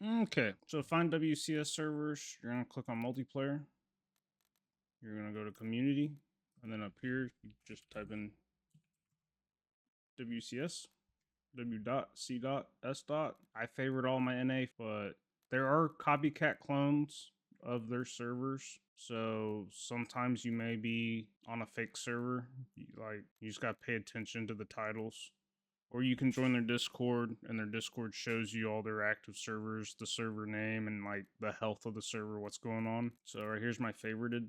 Okay, so find WCS servers. You're gonna click on multiplayer. You're gonna go to community, and then up here you just type in WCS, W.C.S. I favorite all my NA, but there are copycat clones of their servers. So sometimes you may be on a fake server. Like, you just gotta pay attention to the titles. Or you can join their Discord, and their Discord shows you all their active servers, the server name, and like the health of the server, what's going on. So right here's my favorited.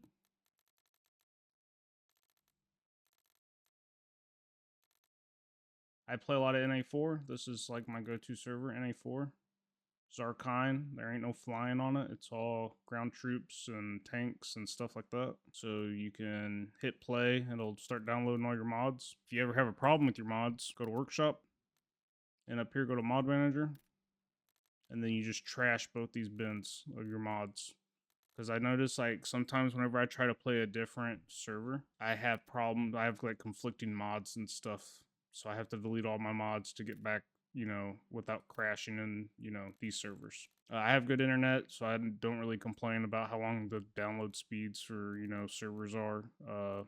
I play a lot of NA4. This is like my go-to server, NA4. Zarkine, there ain't no flying on it. It's all ground troops and tanks and stuff like that. So you can hit play, and it'll start downloading all your mods. If you ever have a problem with your mods, go to workshop, and up here go to mod manager, and then you just trash both these bins of your mods. Because I notice, like, sometimes whenever I try to play a different server, I have problems. I have like conflicting mods and stuff, so I have to delete all my mods to get back, without crashing in, these servers. I have good internet, so I don't really complain about how long the download speeds for, servers are.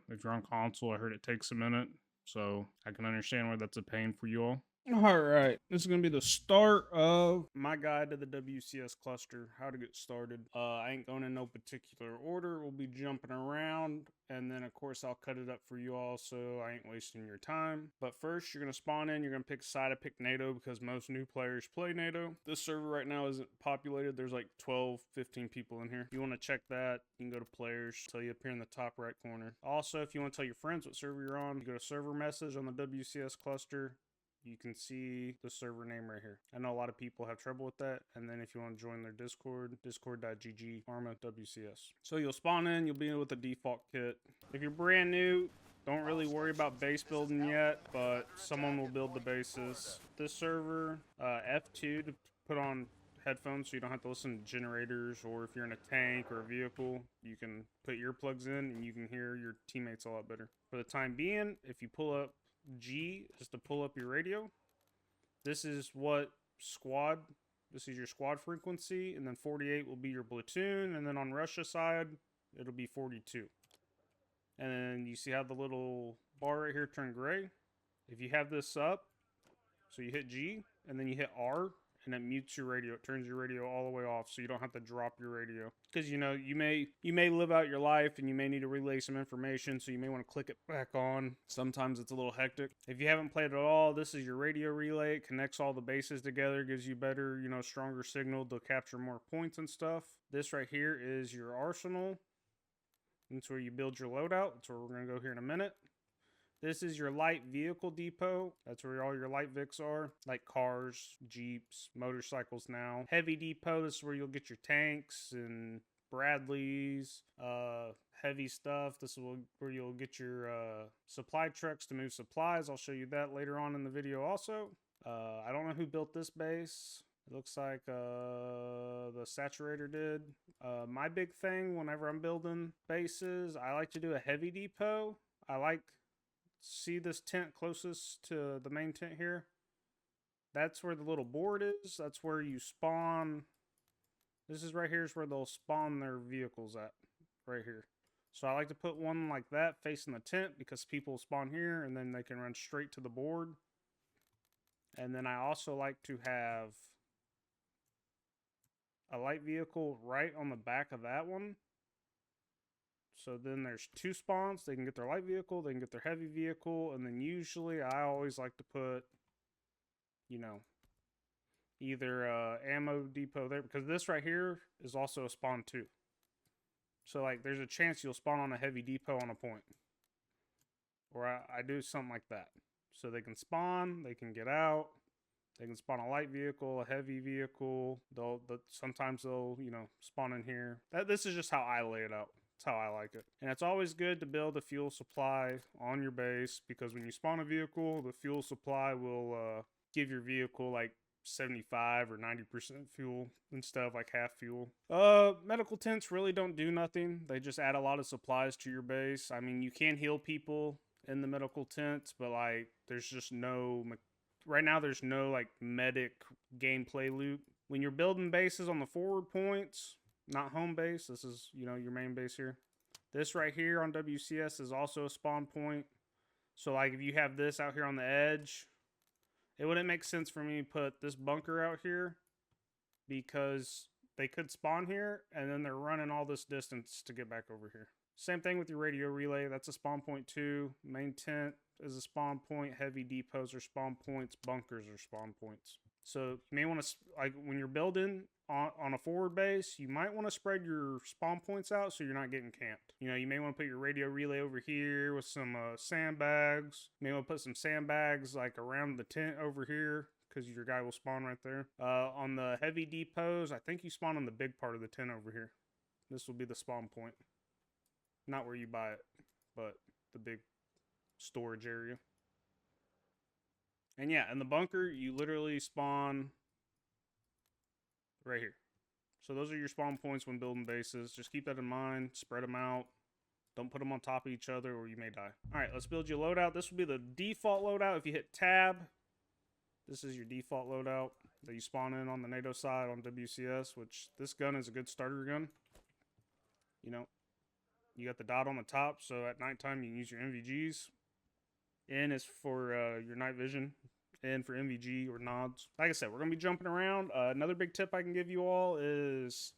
If you're on console, I heard it takes a minute, so I can understand why that's a pain for you all. All right, this is going to be the start of my guide to the WCS cluster, how to get started. I ain't going in no particular order. We'll be jumping around, and then of course I'll cut it up for you all so I ain't wasting your time. But first, you're going to spawn in, you're going to pick a side. I picked NATO because most new players play NATO. This server right now isn't populated. There's like 12, 15 people in here. If you want to check that, you can go to players, tell you up here in the top right corner. Also, if you want to tell your friends what server you're on, you go to server message on the WCS cluster. You can see the server name right here. I know a lot of people have trouble with that. And then if you want to join their Discord, discord.gg, ARMA, WCS. So you'll spawn in, you'll be in with the default kit. If you're brand new, don't really worry about base building yet, but someone will build the bases. This server, F2 to put on headphones so you don't have to listen to generators, or if you're in a tank or a vehicle, you can put earplugs in and you can hear your teammates a lot better. For the time being, if you pull up G is to pull up your radio. This is what squad, this is your squad frequency, and then 48 will be your platoon, and then on Russia side, it'll be 42. And then you see how the little bar right here turned gray? If you have this up, so you hit G, and then you hit R, and it mutes your radio. It turns your radio all the way off, so you don't have to drop your radio. Because you may live out your life, and you may need to relay some information, so you may want to click it back on. Sometimes it's a little hectic. If you haven't played at all, this is your radio relay. It connects all the bases together, gives you better, stronger signal to capture more points and stuff. This right here is your arsenal. That's where you build your loadout. That's where we're going to go here in a minute. This is your light vehicle depot. That's where all your light Vics are, like cars, Jeeps, motorcycles now. Heavy depot, this is where you'll get your tanks and Bradleys, heavy stuff. This is where you'll get your supply trucks to move supplies. I'll show you that later on in the video also. I don't know who built this base. It looks like the Saturator did. My big thing whenever I'm building bases, I like to do a heavy depot. See this tent closest to the main tent here? That's where the little board is. That's where you spawn. This is right here is where they'll spawn their vehicles at. Right here. So I like to put one like that facing the tent because people spawn here and then they can run straight to the board. And then I also like to have a light vehicle right on the back of that one. So then there's two spawns. They can get their light vehicle, they can get their heavy vehicle, and then usually I always like to put, either ammo depot there, because this right here is also a spawn too. So like there's a chance you'll spawn on a heavy depot on a point. Or I do something like that. So they can spawn, they can get out, they can spawn a light vehicle, a heavy vehicle. Sometimes they'll, spawn in here. This is just how I lay it out. That's how I like it. And it's always good to build a fuel supply on your base, because when you spawn a vehicle, the fuel supply will give your vehicle like 75 or 90% fuel instead of like half fuel. Medical tents really don't do nothing. They just add a lot of supplies to your base. I mean, you can heal people in the medical tents, but like there's just no, right now there's no like medic gameplay loot when you're building bases on the forward points, not home base, this is, you know, your main base here. This right here on W.C.S. is also a spawn point. So like if you have this out here on the edge, it wouldn't make sense for me to put this bunker out here because they could spawn here and then they're running all this distance to get back over here. Same thing with your radio relay. That's a spawn point too. Main tent is a spawn point. Heavy depots are spawn points. Bunkers are spawn points. So you may want to, like when you're building on a forward base, you might want to spread your spawn points out so you're not getting camped. You know, you may want to put your radio relay over here with some sandbags. You may want to put some sandbags like around the tent over here because your guy will spawn right there. On the heavy depots, I think you spawn on the big part of the tent over here. This will be the spawn point. Not where you buy it, but the big storage area. And yeah, in the bunker, you literally spawn right here. So those are your spawn points when building bases. Just keep that in mind. Spread them out. Don't put them on top of each other or you may die. All right, let's build you a loadout. This will be the default loadout. If you hit tab, this is your default loadout that you spawn in on the NATO side on W.C.S, which this gun is a good starter gun. You know, you got the dot on the top, so at nighttime you can use your NVGs. N is for your night vision. N for MVG or nods. Like I said, we're going to be jumping around. Another big tip I can give you all is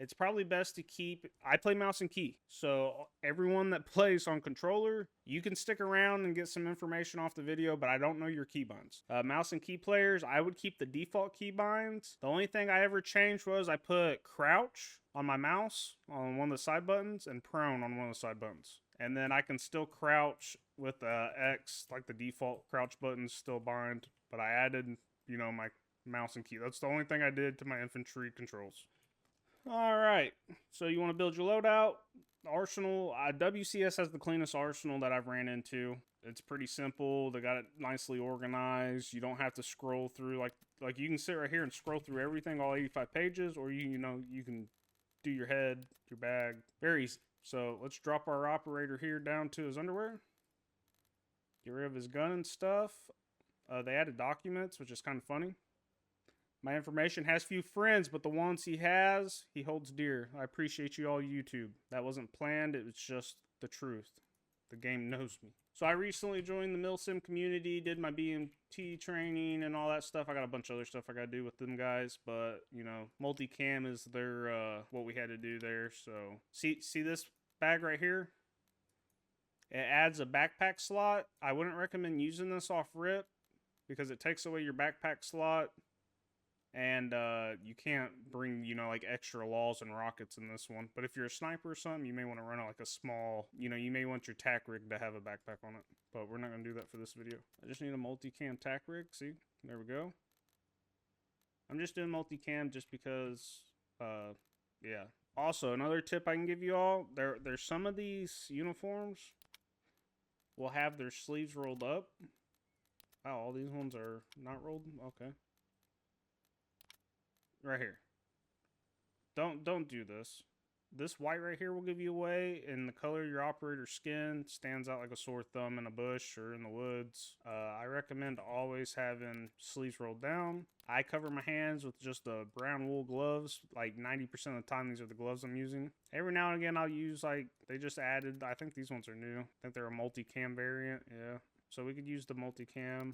it's probably best to keep... I play mouse and key. So everyone that plays on controller, you can stick around and get some information off the video, but I don't know your keybinds. Mouse and key players, I would keep the default keybinds. The only thing I ever changed was I put crouch on my mouse on one of the side buttons and prone on one of the side buttons. And then I can still crouch with X, like the default crouch buttons still bind, but I added, you know, my mouse and key. That's the only thing I did to my infantry controls. All right, so you want to build your loadout. Arsenal, W.C.S has the cleanest arsenal that I've ran into. It's pretty simple. They got it nicely organized. You don't have to scroll through, like you can sit right here and scroll through everything, all 85 pages, or you know, you can do your head, your bag, very easy. So let's drop our operator here down to his underwear. Get rid of his gun and stuff. They added documents, which is kind of funny. My information has few friends, but the ones he has, he holds dear. I appreciate you all, YouTube. That wasn't planned. It was just the truth. The game knows me. So I recently joined the Milsim community, did my BMT training and all that stuff. I got a bunch of other stuff I got to do with them guys, but, you know, multicam is their, what we had to do there. So, see this bag right here? It adds a backpack slot. I wouldn't recommend using this off rip because it takes away your backpack slot. And you can't bring, you know, like extra laws and rockets in this one. But if you're a sniper or something, you may want to run like a small, you know, you may want your tac rig to have a backpack on it. But we're not going to do that for this video. I just need a multicam tac rig. See, there we go. I'm just doing multicam just because, yeah. Also, another tip I can give you all, there's some of these uniforms will have their sleeves rolled up. Oh, all these ones are not rolled? Okay. Right here. Don't do this. This white right here will give you away, and the color of your operator's skin stands out like a sore thumb in a bush or in the woods. I recommend always having sleeves rolled down. I cover my hands with just the brown wool gloves. Like 90% of the time, these are the gloves I'm using. Every now and again, I'll use, like, they just added, I think these ones are new. I think they're a multicam variant, yeah. So we could use the multicam.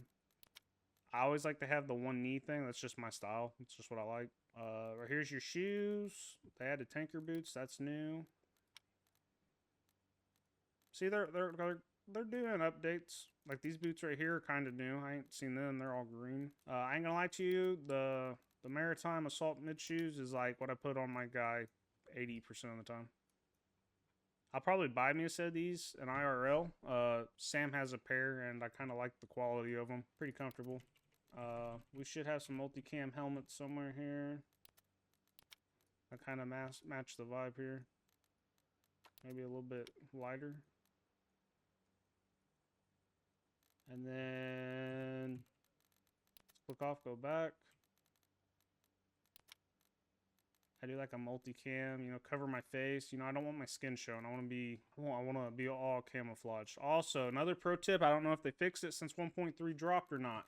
I always like to have the one knee thing. That's just my style. It's just what I like. Right here's your shoes. They added tanker boots. That's new. See, they're doing updates. Like these boots right here are kind of new. I ain't seen them. They're all green. I ain't gonna lie to you. The Maritime Assault mid shoes is like what I put on my guy 80% of the time. I'll probably buy me a set of these in IRL. Sam has a pair, and I kind of like the quality of them. Pretty comfortable. We should have some multicam helmets somewhere here. I kind of match the vibe here. Maybe a little bit lighter. And then click off, go back. I do like a multicam, you know, cover my face. You know, I don't want my skin shown. I want to be all camouflaged. Also, another pro tip, I don't know if they fixed it since 1.3 dropped or not.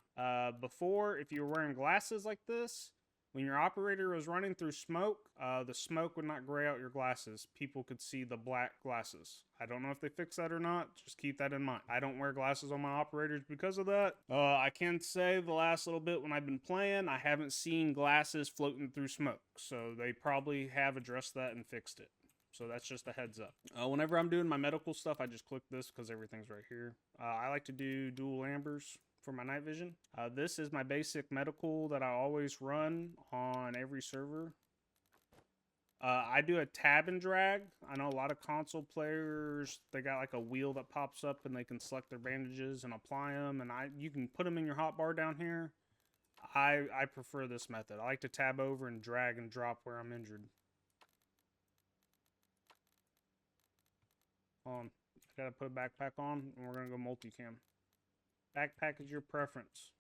Before, if you were wearing glasses like this, When your operator was running through smoke, the smoke would not gray out your glasses. People could see the black glasses. I don't know if they fixed that or not. Just keep that in mind. I don't wear glasses on my operators because of that. I can say the last little bit when I've been playing, I haven't seen glasses floating through smoke. So they probably have addressed that and fixed it. So that's just a heads up. Whenever I'm doing my medical stuff, I just click this because everything's right here. I like to do dual ambers for my night vision. This is my basic medical that I always run on every server. I do a tab and drag. I know a lot of console players, they got like a wheel that pops up and they can select their bandages and apply them, and you can put them in your hotbar down here. I prefer this method. I like to tab over and drag and drop where I'm injured. Hold on. I gotta put a backpack on and we're gonna go multicam. Backpack is your preference.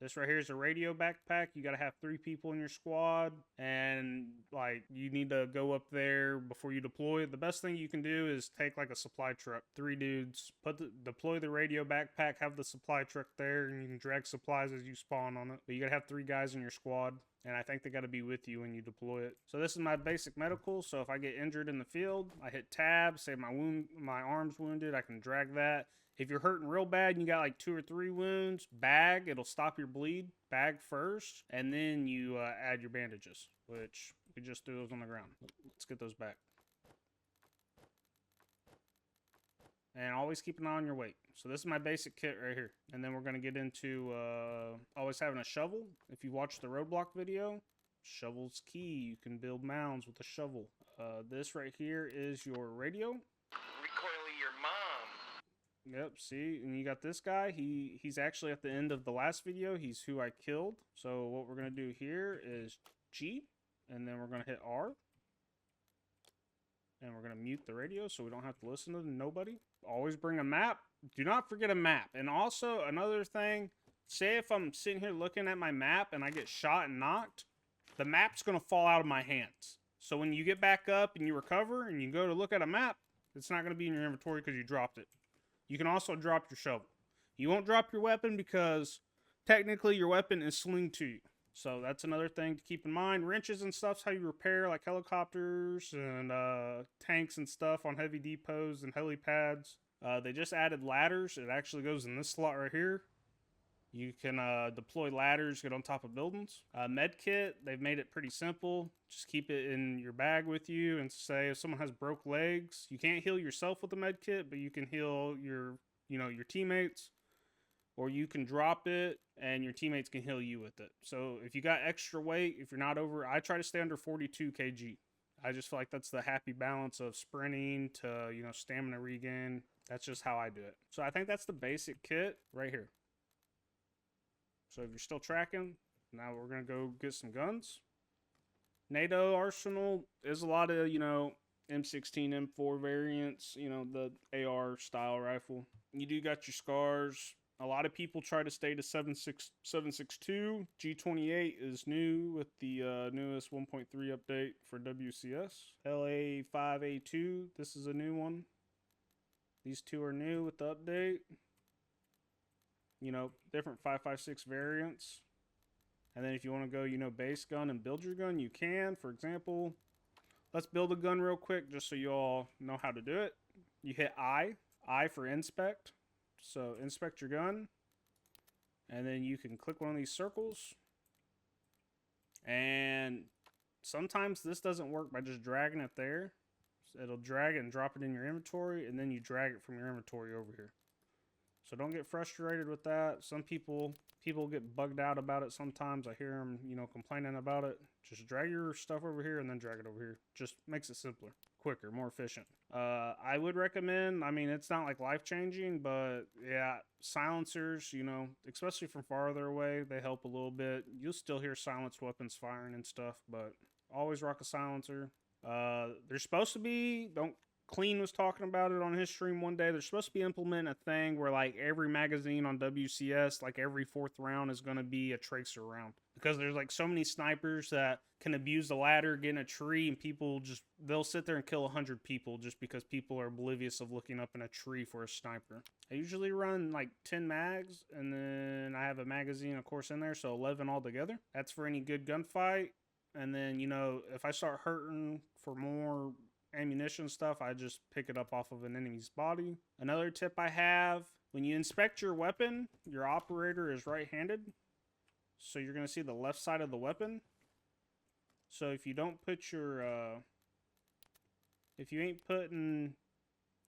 This right here is a radio backpack. You got to have 3 people in your squad, and like you need to go up there before you deploy. The best thing you can do is take like a supply truck, 3 dudes, deploy the radio backpack, have the supply truck there, and you can drag supplies as you spawn on it. But you got to have 3 guys in your squad, and I think they got to be with you when you deploy it. So this is my basic medical. So if I get injured in the field, I hit tab, say my arm's wounded, I can drag that. If you're hurting real bad and you got like 2 or 3 wounds, bag, it'll stop your bleed. Bag first, and then you add your bandages, which we just threw those on the ground. Let's get those back. And always keep an eye on your weight. So this is my basic kit right here. And then we're going to get into always having a shovel. If you watch the roadblock video, shovel's key. You can build mounds with a shovel. This right here is your radio. Yep, see, and you got this guy. He's actually at the end of the last video. He's who I killed. So what we're going to do here is G, and then we're going to hit R. And we're going to mute the radio so we don't have to listen to nobody. Always bring a map. Do not forget a map. And also, another thing, say if I'm sitting here looking at my map and I get shot and knocked, the map's going to fall out of my hands. So when you get back up and you recover and you go to look at a map, it's not going to be in your inventory because you dropped it. You can also drop your shovel. You won't drop your weapon because technically your weapon is slinged to you. So that's another thing to keep in mind. Wrenches and stuff's how you repair like helicopters and tanks and stuff on heavy depots and helipads. They just added ladders. It actually goes in this slot right here. You can deploy ladders, get on top of buildings. Med kit, they've made it pretty simple. Just keep it in your bag with you, and say if someone has broke legs, you can't heal yourself with the med kit, but you can heal your teammates, or you can drop it and your teammates can heal you with it. So if you got extra weight, if you're not over, I try to stay under 42 kg. I just feel like that's the happy balance of sprinting to, stamina regain. That's just how I do it. So I think that's the basic kit right here. So if you're still tracking, now we're going to go get some guns. NATO arsenal is a lot of, M16, M4 variants, the AR style rifle. You do got your scars. A lot of people try to stay to 7.62. G28 is new with the newest 1.3 update for W.C.S. LA5A2, this is a new one. These 2 are new with the update. Different 5.56 variants. And then if you want to go, base gun and build your gun, you can. For example, let's build a gun real quick just so you all know how to do it. You hit I for inspect. So inspect your gun. And then you can click one of these circles. And sometimes this doesn't work by just dragging it there. It'll drag it and drop it in your inventory, and then you drag it from your inventory over here. So don't get frustrated with that. Some people get bugged out about it sometimes. I hear them, complaining about it. Just drag your stuff over here and then drag it over here. Just makes it simpler, quicker, more efficient. I would recommend, it's not like life-changing, but yeah, silencers, especially from farther away, they help a little bit. You'll still hear silenced weapons firing and stuff, but always rock a silencer. They're supposed to be, Clean was talking about it on his stream one day. They're supposed to be implementing a thing where like every magazine on WCS, like every 4th round is going to be a tracer round. Because there's like so many snipers that can abuse the ladder, get in a tree, and people just, they'll sit there and kill 100 people just because people are oblivious of looking up in a tree for a sniper. I usually run like 10 mags, and then I have a magazine, of course, in there, so 11 altogether. That's for any good gunfight. And then, you know, if I start hurting for more ammunition stuff, I just pick it up off of an enemy's body. Another tip I have, when you inspect your weapon, your operator is right-handed, so you're going to see the left side of the weapon. So if you don't put your if you ain't putting,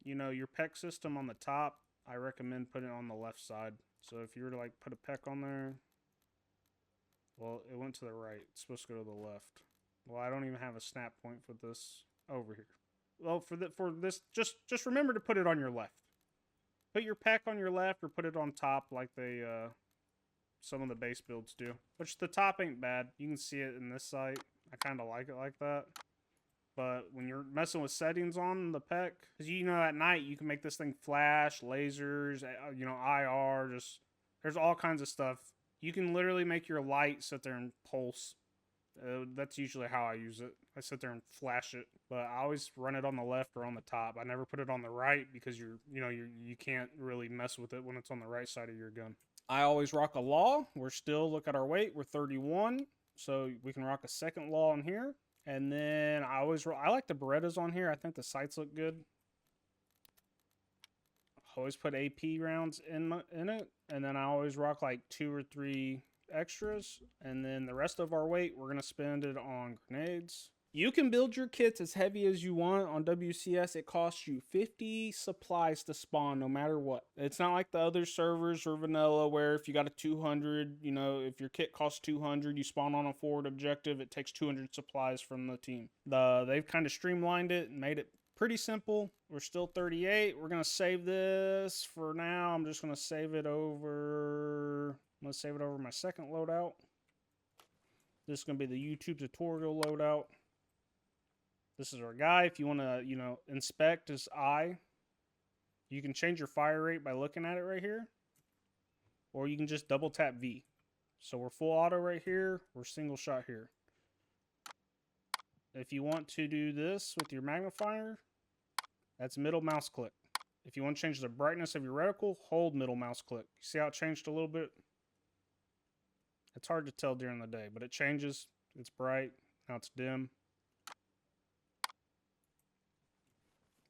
you know, your PEC system on the top, I recommend putting it on the left side. So if you were to like put a PEC on there, well, it went to the right. It's supposed to go to the left. Well, I don't even have a snap point for this over here. Well, for this, just remember to put it on your left. Put your PEC on your left, or put it on top like they some of the base builds do. Which the top ain't bad. You can see it in this site. I kind of like it like that. But when you're messing with settings on the PEC, because you know at night you can make this thing flash, lasers, you know, IR, just there's all kinds of stuff. You can literally make your light sit there and pulse. That's usually how I use it. I sit there and flash it, but I always run it on the left or on the top. I never put it on the right because you can't really mess with it when it's on the right side of your gun. I always rock a law. We're still, look at our weight, we're 31, so we can rock a second law in here. And then I like the Berettas on here. I think the sights look good. I always put AP rounds in it, and then I always rock like 2 or 3 extras, and then the rest of our weight we're gonna spend it on grenades. You can build your kits as heavy as you want on WCS. It costs you 50 supplies to spawn no matter what. It's not like the other servers or vanilla where if you got a 200, you know, if your kit costs 200, you spawn on a forward objective, it takes 200 supplies from the team. They've kind of streamlined it and made it pretty simple. We're still 38. We're gonna save this for now. I'm just gonna save it over. I'm going to save it over my second loadout. This is going to be the YouTube tutorial loadout. This is our guy. If you want to, you know, inspect his eye, you can change your fire rate by looking at it right here. Or you can just double tap V. So we're full auto right here. We're single shot here. If you want to do this with your magnifier, that's middle mouse click. If you want to change the brightness of your reticle, hold middle mouse click. You see how it changed a little bit? It's hard to tell during the day, but it changes. It's bright. Now it's dim.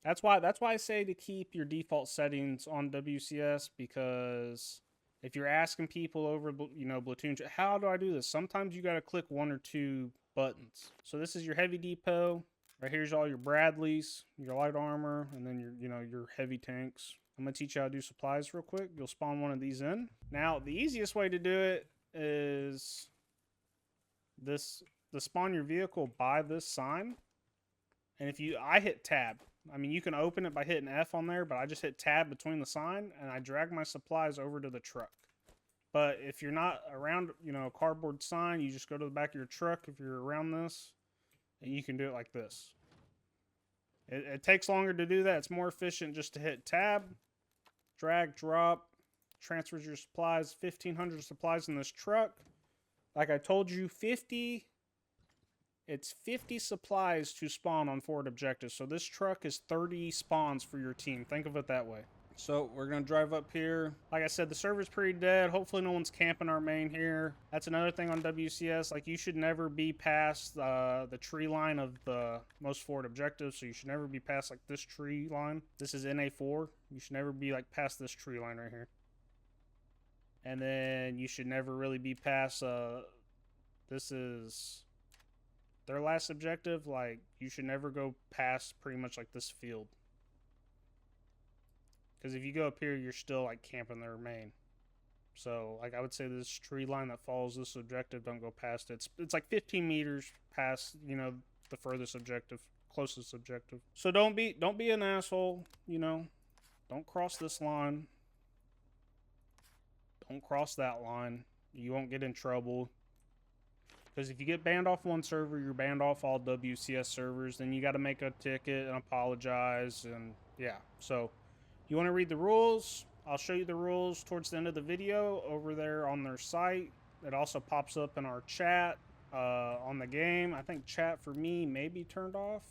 That's why I say to keep your default settings on WCS, because if you're asking people over, you know, Platoon, how do I do this? Sometimes you got to click 1 or 2 buttons. So this is your heavy depot. Right here's all your Bradleys, your light armor, and then your heavy tanks. I'm gonna teach you how to do supplies real quick. You'll spawn one of these in. Now the easiest way to do it is this: to spawn your vehicle by this sign. And I hit tab. I mean, you can open it by hitting F on there, but I just hit tab between the sign and I drag my supplies over to the truck. But if you're not around, you know, a cardboard sign, you just go to the back of your truck if you're around this, and you can do it like this. It takes longer to do that. It's more efficient just to hit tab, drag, drop, transfers your supplies, 1,500 supplies in this truck. Like I told you, 50 supplies to spawn on forward objectives. So this truck is 30 spawns for your team. Think of it that way. So we're going to drive up here. Like I said, the server's pretty dead. Hopefully no one's camping our main here. That's another thing on WCS. Like, you should never be past the tree line of the most forward objectives. So you should never be past like this tree line. This is NA4. You should never be like past this tree line right here. And then you should never really be past, this is their last objective. Like, you should never go past pretty much like this field. Because if you go up here, you're still like camping their main. So like I would say this tree line that follows this objective, don't go past it. It's like 15 meters past, you know, the furthest objective, closest objective. So don't be an asshole, you know. Don't cross this line. Don't cross that line. You won't get in trouble. Because if you get banned off one server, you're banned off all W.C.S servers. Then you got to make a ticket and apologize. And yeah, so you want to read the rules? I'll show you the rules towards the end of the video over there on their site. It also pops up in our chat on the game. I think chat for me may be turned off.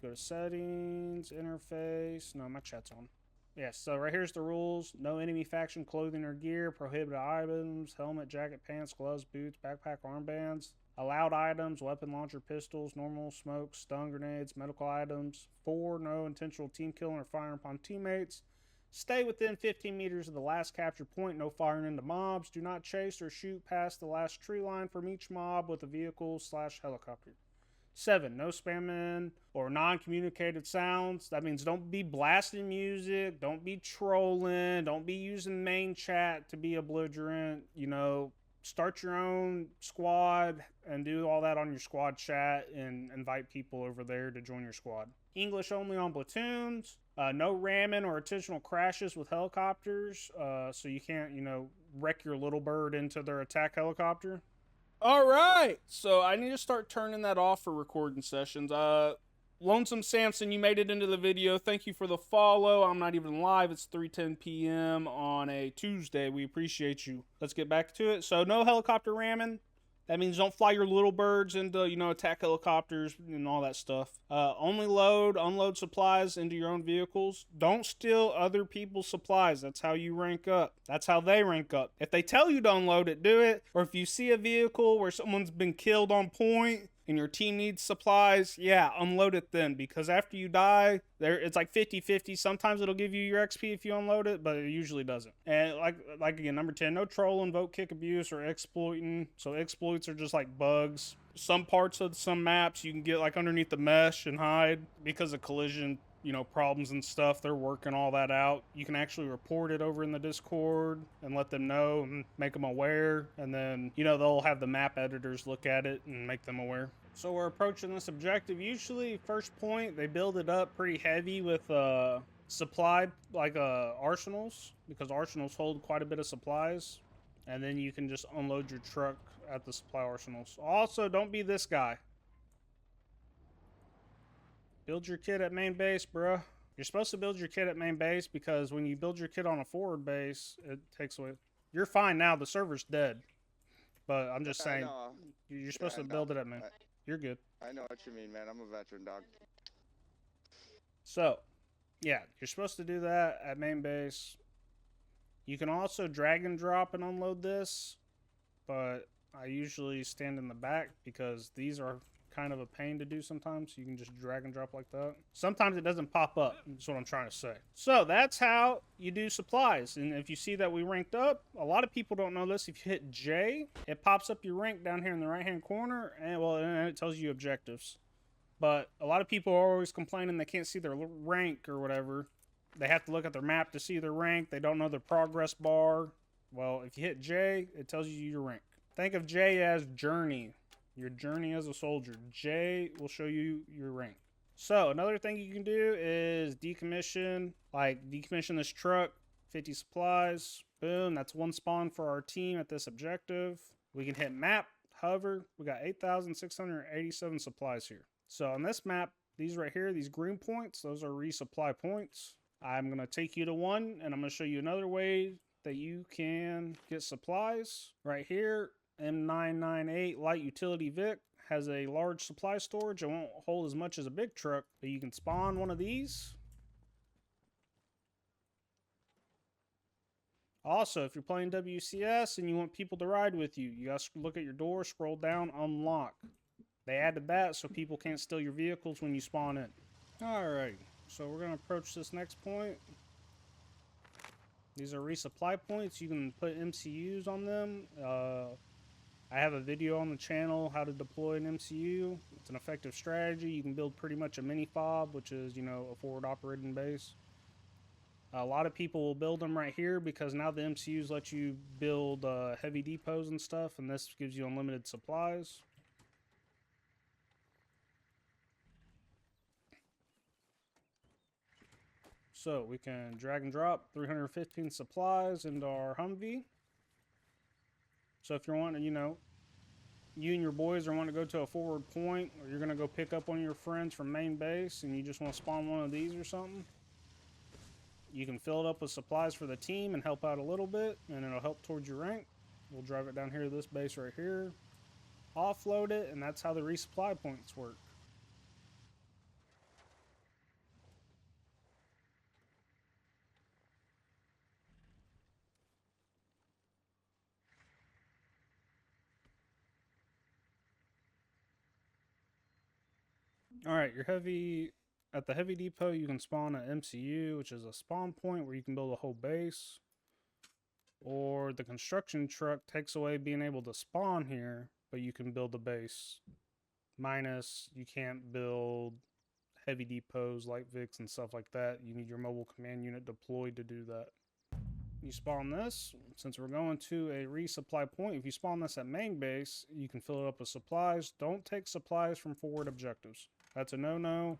Go to settings, interface. No, my chat's on. Yeah, so right here's the rules. No enemy faction clothing or gear, prohibited items, helmet, jacket, pants, gloves, boots, backpack, armbands, allowed items, weapon launcher, pistols, normal smoke, stun grenades, medical items. 4, no intentional team killing or firing upon teammates. Stay within 15 meters of the last capture point, no firing into mobs. Do not chase or shoot past the last tree line from each mob with a vehicle/helicopter. 7, no spamming or non-communicated sounds. That means don't be blasting music, don't be trolling, don't be using main chat to be a belligerent. You know, start your own squad and do all that on your squad chat and invite people over there to join your squad. English only on platoons. No ramming or intentional crashes with helicopters. So you can't, you know, wreck your little bird into their attack helicopter. All right, so I need to start turning that off for recording sessions. Lonesome Samson, you made it into the video. Thank you for the follow. I'm not even live. It's 3:10 p.m. on a Tuesday. We appreciate you. Let's get back to it. So no helicopter ramming. That means don't fly your little birds into, you know, attack helicopters and all that stuff. Only load, unload supplies into your own vehicles. Don't steal other people's supplies. That's how you rank up. That's how they rank up. If they tell you to unload it, do it. Or if you see a vehicle where someone's been killed on point and your team needs supplies, yeah, unload it then. Because after you die, it's like 50-50. Sometimes it'll give you your XP if you unload it, but it usually doesn't. And like again, number 10, no trolling, vote kick abuse, or exploiting. So exploits are just like bugs. Some parts of some maps you can get like underneath the mesh and hide because of collision, you know, problems and stuff. They're working all that out. You can actually report it over in the Discord and let them know and make them aware. And then, you know, they'll have the map editors look at it and make them aware. So we're approaching this objective. Usually, first point, they build it up pretty heavy with supply, like arsenals, because arsenals hold quite a bit of supplies. And then you can just unload your truck at the supply arsenals. Also, don't be this guy. Build your kit at main base, bruh. You're supposed to build your kit at main base because when you build your kit on a forward base, it takes away. You're fine now. The server's dead. But I'm just saying, you're supposed to build it at main. You're good. I know what you mean, man. I'm a veteran, dog. So, yeah, you're supposed to do that at main base. You can also drag and drop and unload this, but I usually stand in the back because these are kind of a pain to do sometimes. You can just drag and drop like that. Sometimes it doesn't pop up. That's what I'm trying to say. So that's how you do supplies. And if you see that we ranked up, a lot of people don't know this. If you hit J, it pops up your rank down here in the right hand corner, and well, and it tells you objectives. But a lot of people are always complaining they can't see their rank or whatever. They have to look at their map to see their rank. They don't know their progress bar. Well, if you hit J, it tells you your rank. Think of J as journey. Your journey as a soldier. J will show you your rank. So another thing you can do is decommission, like decommission this truck, 50 supplies. Boom, that's one spawn for our team at this objective. We can hit map, hover. We got 8,687 supplies here. So on this map, these right here, these green points, those are resupply points. I'm going to take you to one, and I'm going to show you another way that you can get supplies. Right here, M998 Light Utility Vic has a large supply storage. It won't hold as much as a big truck, but you can spawn one of these. Also, if you're playing W.C.S. and you want people to ride with you, you gotta look at your door, scroll down, unlock. They added that so people can't steal your vehicles when you spawn in. Alright, so we're gonna approach this next point. These are resupply points. You can put MCUs on them. I have a video on the channel how to deploy an MCU. It's an effective strategy. You can build pretty much a mini fob, which is, you know, a forward operating base. A lot of people will build them right here because now the MCUs let you build heavy depots and stuff, and this gives you unlimited supplies. So we can drag and drop 315 supplies into our Humvee. So if you're wanting, you know, you and your boys are wanting to go to a forward point, or you're going to go pick up one of your friends from main base and you just want to spawn one of these or something, you can fill it up with supplies for the team and help out a little bit, and it'll help towards your rank. We'll drive it down here to this base right here, offload it, and that's how the resupply points work. Alright, at the heavy depot, you can spawn an MCU, which is a spawn point where you can build a whole base. Or the construction truck takes away being able to spawn here, but you can build a base. Minus, you can't build heavy depots, light Vics, and stuff like that. You need your mobile command unit deployed to do that. You spawn this, since we're going to a resupply point, if you spawn this at main base, you can fill it up with supplies. Don't take supplies from forward objectives. That's a no-no.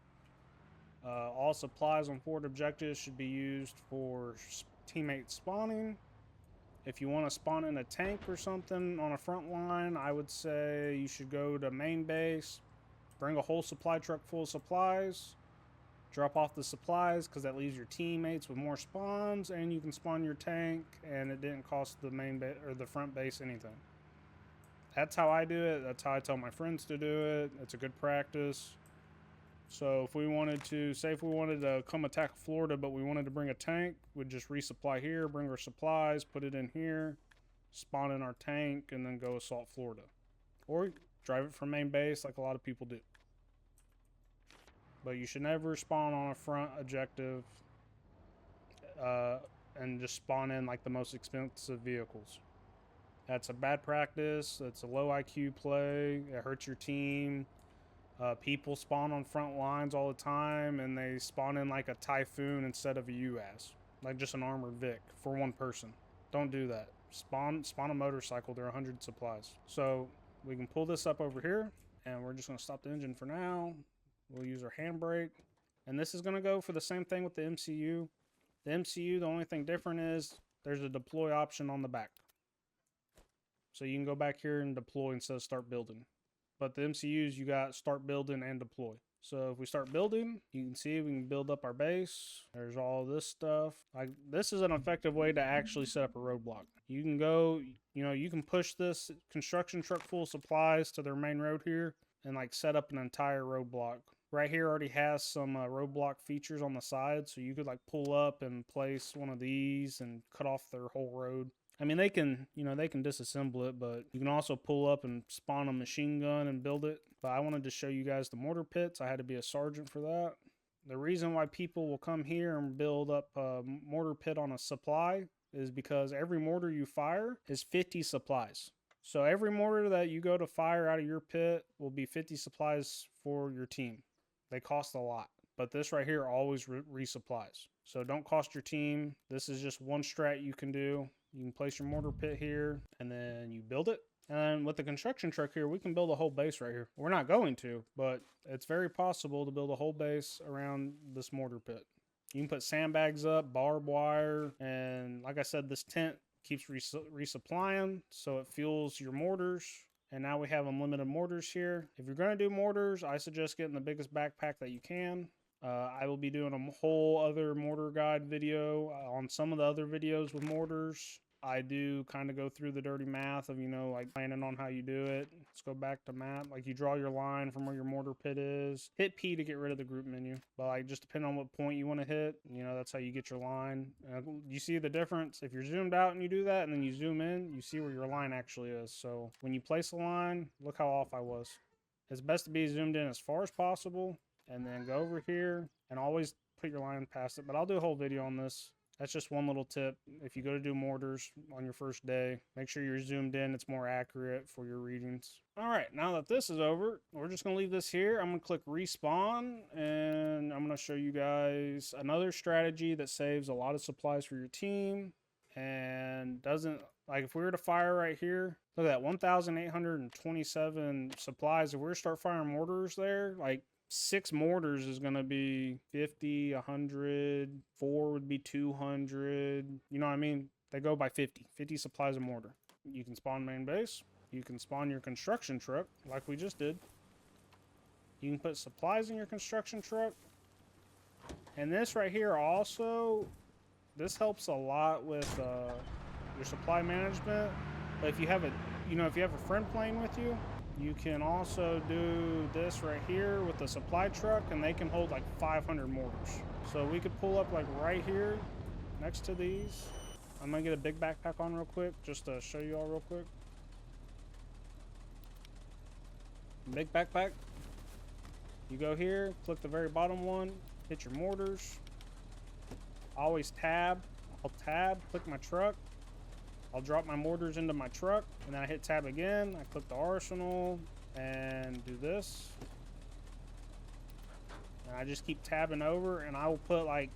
All supplies on forward objectives should be used for teammate spawning. If you want to spawn in a tank or something on a front line, I would say you should go to main base, bring a whole supply truck full of supplies, drop off the supplies because that leaves your teammates with more spawns, and you can spawn your tank, and it didn't cost the main base or the front base anything. That's how I do it. That's how I tell my friends to do it. It's a good practice. So if we wanted to, say if we wanted to come attack Florida, but we wanted to bring a tank, we'd just resupply here, bring our supplies, put it in here, spawn in our tank, and then go assault Florida. Or drive it from main base like a lot of people do. But you should never spawn on a front objective and just spawn in like the most expensive vehicles. That's a bad practice. It's a low IQ play. It hurts your team. People spawn on front lines all the time, and they spawn in like a Typhoon instead of a UAS, like just an armored Vic for one person. Don't do that. Spawn a motorcycle. They're 100 supplies. So we can pull this up over here, and we're just going to stop the engine for now. We'll use our handbrake, and this is going to go for the same thing with the MCU. The MCU, the only thing different is there's a deploy option on the back. So you can go back here and deploy instead of start building. But the MCUs, you got start building and deploy. So if we start building, you can see we can build up our base. There's all this stuff. Like, this is an effective way to actually set up a roadblock. You can go, you can push this construction truck full of supplies to their main road here and like set up an entire roadblock. Right here already has some roadblock features on the side, so you could like pull up and place one of these and cut off their whole road. I mean, they can disassemble it, but you can also pull up and spawn a machine gun and build it. But I wanted to show you guys the mortar pits. I had to be a sergeant for that. The reason why people will come here and build up a mortar pit on a supply is because every mortar you fire is 50 supplies. So every mortar that you go to fire out of your pit will be 50 supplies for your team. They cost a lot, but this right here always resupplies. So don't cost your team. This is just one strat you can do. You can place your mortar pit here, and then you build it. And with the construction truck here, we can build a whole base right here. We're not going to, but it's very possible to build a whole base around this mortar pit. You can put sandbags up, barbed wire, and like I said, this tent keeps resupplying, so it fuels your mortars. And now we have unlimited mortars here. If you're going to do mortars, I suggest getting the biggest backpack that you can. I will be doing a whole other mortar guide video on some of the other videos with mortars. I do kind of go through the dirty math of, like planning on how you do it. Let's go back to map. Like, you draw your line from where your mortar pit is. Hit P to get rid of the group menu. But like, just depending on what point you want to hit, that's how you get your line. You see the difference? If you're zoomed out and you do that and then you zoom in, you see where your line actually is. So when you place a line, look how off I was. It's best to be zoomed in as far as possible, and then go over here and always put your line past it. But I'll do a whole video on this. That's just one little tip. If you go to do mortars on your first day, make sure you're zoomed in. It's more accurate for your readings. All right, now that this is over, we're just going to leave this here. I'm going to click respawn, and I'm going to show you guys another strategy that saves a lot of supplies for your team and doesn't, like, if we were to fire right here, look at that, 1,827 supplies. If we were to start firing mortars there, like, 6 mortars is going to be 50, 100, 4 would be 200. You know what I mean? They go by 50 supplies of mortar. You can spawn main base. You can spawn your construction truck like we just did. You can put supplies in your construction truck. And this right here also, this helps a lot with your supply management. But if you have if you have a friend playing with you, you can also do this right here with the supply truck, and they can hold like 500 mortars. So we could pull up like right here next to these. I'm gonna get a big backpack on real quick just to show you all real quick. Big backpack. You go here, click the very bottom one, hit your mortars. Always tab. I'll tab, click my truck. I'll drop my mortars into my truck, and then I hit tab again. I click the arsenal and do this. And I just keep tabbing over, and I will put like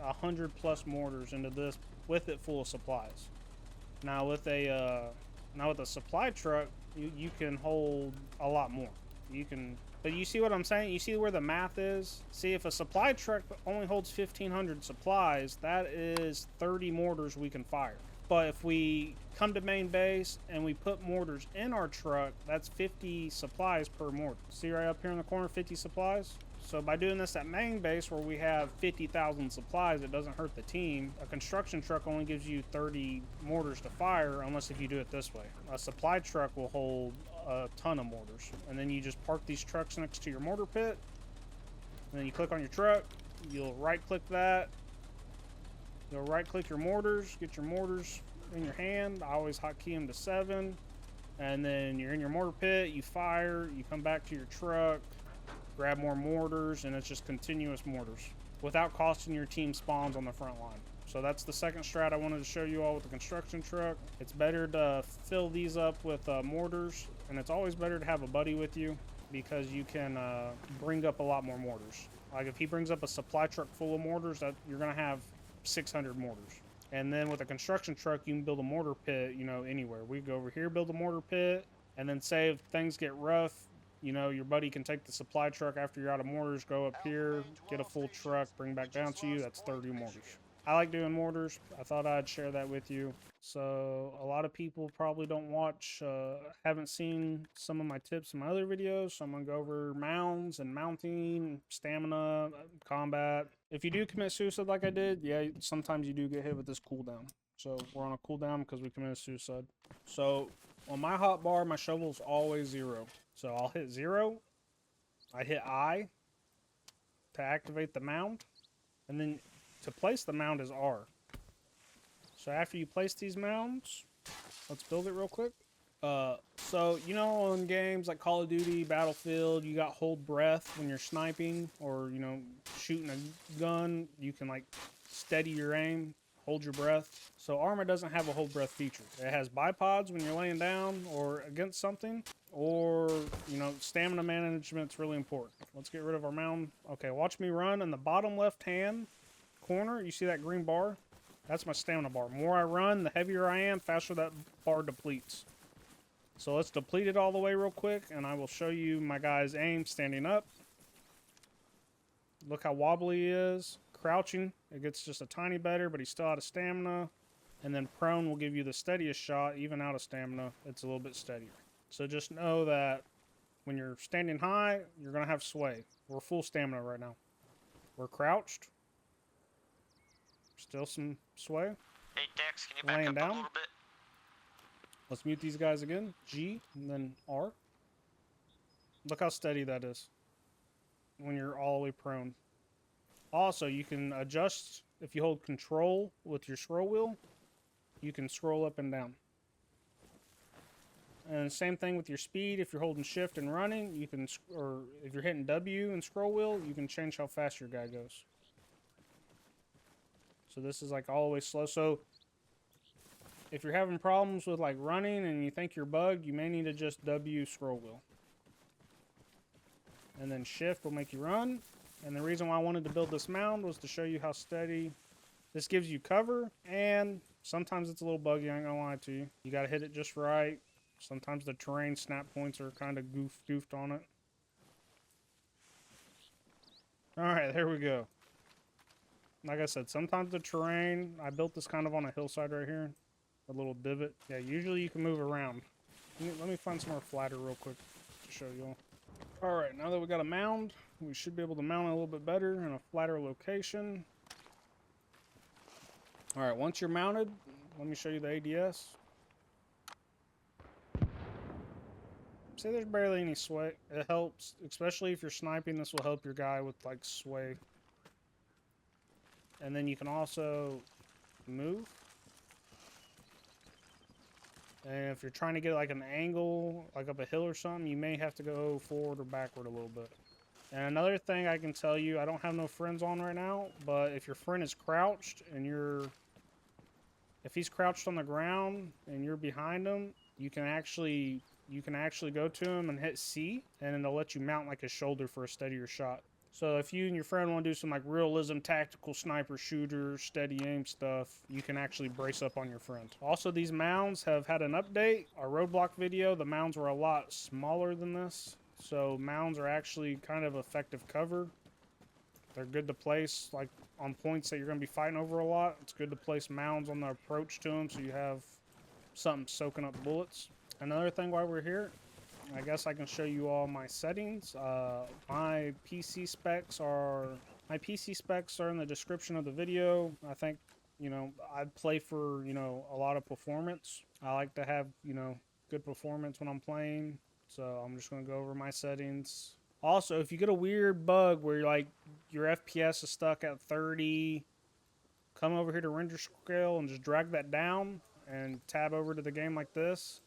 100+ mortars into this with it full of supplies. Now with a supply truck, you can hold a lot more. But you see what I'm saying? You see where the math is? See, if a supply truck only holds 1,500 supplies, that is 30 mortars we can fire. But if we come to main base and we put mortars in our truck, that's 50 supplies per mortar. See right up here in the corner, 50 supplies? So by doing this at main base where we have 50,000 supplies, it doesn't hurt the team. A construction truck only gives you 30 mortars to fire, unless if you do it this way. A supply truck will hold a ton of mortars. And then you just park these trucks next to your mortar pit. And then you click on your truck. You'll right click that. You'll right click your mortars. Get your mortars in your hand. I always hotkey them to 7. And then you're in your mortar pit. You fire. You come back to your truck. Grab more mortars, and it's just continuous mortars without costing your team spawns on the front line. So that's the second strat I wanted to show you all with the construction truck. It's better to fill these up with mortars, and it's always better to have a buddy with you because you can bring up a lot more mortars. Like if he brings up a supply truck full of mortars, that you're gonna have 600 mortars. And then with a construction truck, you can build a mortar pit, anywhere. We go over here, build a mortar pit, and then say if things get rough, your buddy can take the supply truck after you're out of mortars, go up here, get a full truck, bring back down to you. That's 30 mortars. I like doing mortars. I thought I'd share that with you. So a lot of people probably don't watch, haven't seen some of my tips in my other videos. So I'm going to go over mounds and mounting, stamina, combat. If you do commit suicide like I did, yeah, sometimes you do get hit with this cooldown. So we're on a cooldown because we committed suicide. So on my hotbar, my shovel's always 0. So I'll hit 0, I hit I to activate the mound, and then to place the mound is R. So after you place these mounds, let's build it real quick. So in games like Call of Duty, Battlefield, you got hold breath when you're sniping or, shooting a gun. You can like steady your aim, hold your breath. So ARMA doesn't have a hold breath feature. It has bipods when you're laying down or against something, or, stamina management's really important. Let's get rid of our mound. Okay, watch me run. In the bottom left-hand corner, you see that green bar? That's my stamina bar. The more I run, the heavier I am, faster that bar depletes. So let's deplete it all the way real quick, and I will show you my guy's aim standing up. Look how wobbly he is. Crouching, it gets just a tiny better, but he's still out of stamina. And then prone will give you the steadiest shot. Even out of stamina, it's a little bit steadier. So just know that when you're standing high, you're going to have sway. We're full stamina right now. We're crouched. Still some sway. Hey Dex, can you back Laying up down. a little bit? Let's mute these guys again. G, and then R. Look how steady that is when you're all the way prone. Also, you can adjust, if you hold control with your scroll wheel, you can scroll up and down. And same thing with your speed. If you're holding shift and running, you can, or if you're hitting W and scroll wheel, you can change how fast your guy goes. So this is like all the way slow. So if you're having problems with like running and you think you're bugged, you may need to just W scroll wheel. And then shift will make you run. And the reason why I wanted to build this mound was to show you how steady this gives you cover. And sometimes it's a little buggy, I ain't gonna lie to you. You gotta hit it just right. Sometimes the terrain snap points are kind of goofed on it. Alright, there we go. Like I said, sometimes the terrain, I built this kind of on a hillside right here. A little divot. Yeah, usually you can move around. Let me find some more flatter real quick to show you all. Alright, now that we got a mound, we should be able to mount it a little bit better in a flatter location. Alright, once you're mounted, let me show you the ADS. See, there's barely any sway. It helps, especially if you're sniping, this will help your guy with like sway. And then you can also move. And if you're trying to get like an angle, like up a hill or something, you may have to go forward or backward a little bit. And another thing I can tell you, I don't have no friends on right now, but if your friend is crouched and if he's crouched on the ground and you're behind him, you can actually go to him and hit C, and then they'll let you mount like his shoulder for a steadier shot. So if you and your friend want to do some like realism, tactical sniper shooter, steady aim stuff, you can actually brace up on your friend. Also, these mounds have had an update. Our roadblock video, the mounds were a lot smaller than this. So mounds are actually kind of effective cover. They're good to place like on points that you're going to be fighting over a lot. It's good to place mounds on the approach to them so you have something soaking up bullets. Another thing while we're here, I guess I can show you all my settings. My PC specs are in the description of the video. I think, you know, I play for, you know, a lot of performance. I like to have, you know, good performance when I'm playing. So I'm just going to go over my settings. Also, if you get a weird bug where you're like your FPS is stuck at 30, come over here to render scale and just drag that down and tab over to the game like this.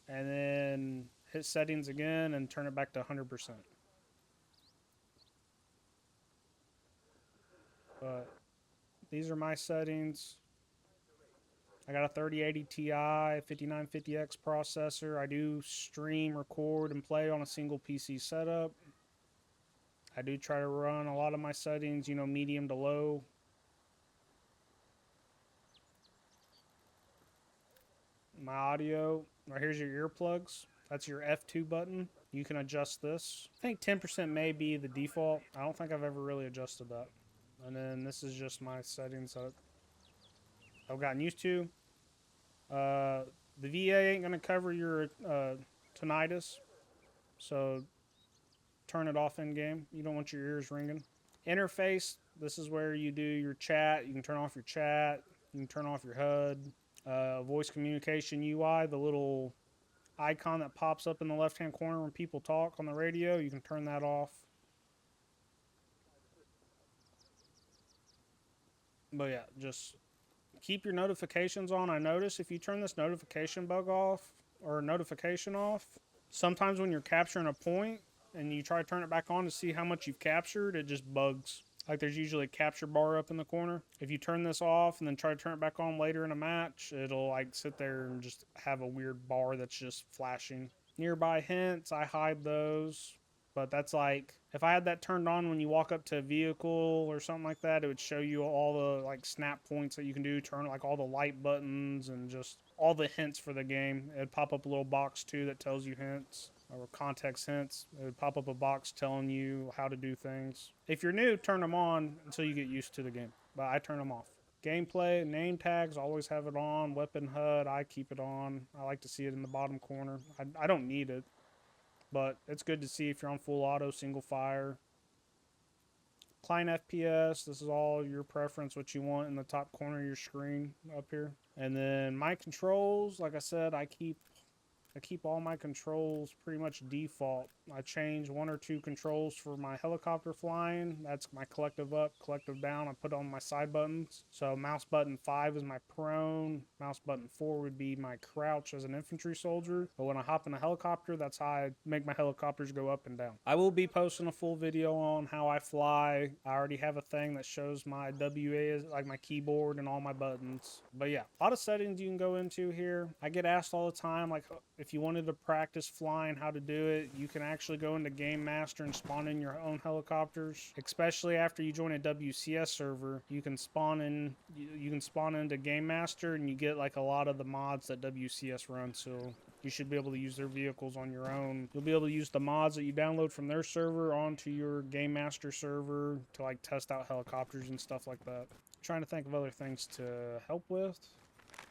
And then hit settings again and turn it back to 100%. But these are my settings. I got a 3080 Ti 5950X processor. I do stream, record, and play on a single PC setup. I do try to run a lot of my settings, you know, medium to low. My audio, right here's your earplugs. That's your F2 button. You can adjust this. I think 10% may be the default. I don't think I've ever really adjusted that. And then this is just my settings that I've gotten used to. The VA ain't going to cover your tinnitus. So turn it off in game. You don't want your ears ringing. Interface, this is where you do your chat. You can turn off your chat. You can turn off your HUD. Voice communication UI, the little icon that pops up in the left hand corner when people talk on the radio, you can turn that off. But yeah, just keep your notifications on. I notice if you turn this notification bug off or notification off, sometimes when you're capturing a point and you try to turn it back on to see how much you've captured, it just bugs. Like there's usually a capture bar up in the corner. If you turn this off and then try to turn it back on later in a match, it'll like sit there and just have a weird bar that's just flashing. Nearby hints, I hide those. But that's like, if I had that turned on when you walk up to a vehicle or something like that, it would show you all the like snap points that you can do, turn like all the light buttons and just all the hints for the game. It'd pop up a little box too that tells you hints. Or context hints. It would pop up a box telling you how to do things. If you're new, turn them on until you get used to the game. But I turn them off. Gameplay, name tags, always have it on. Weapon HUD, I keep it on. I like to see it in the bottom corner. I don't need it. But it's good to see if you're on full auto, single fire. Client FPS, this is all your preference, what you want in the top corner of your screen up here. And then my controls, like I said, I keep all my controls pretty much default. I change one or two controls for my helicopter flying. That's my collective up, collective down. I put on my side buttons. So mouse button 5 is my prone. Mouse button 4 would be my crouch as an infantry soldier. But when I hop in a helicopter, that's how I make my helicopters go up and down. I will be posting a full video on how I fly. I already have a thing that shows my WA, like my keyboard and all my buttons. But yeah, a lot of settings you can go into here. I get asked all the time, like, if you wanted to practice flying, how to do it, you can actually go into Game Master and spawn in your own helicopters. Especially after you join a W.C.S server, you can spawn into Game Master and you get like a lot of the mods that W.C.S runs. So you should be able to use their vehicles on your own. You'll be able to use the mods that you download from their server onto your Game Master server to like test out helicopters and stuff like that. I'm trying to think of other things to help with.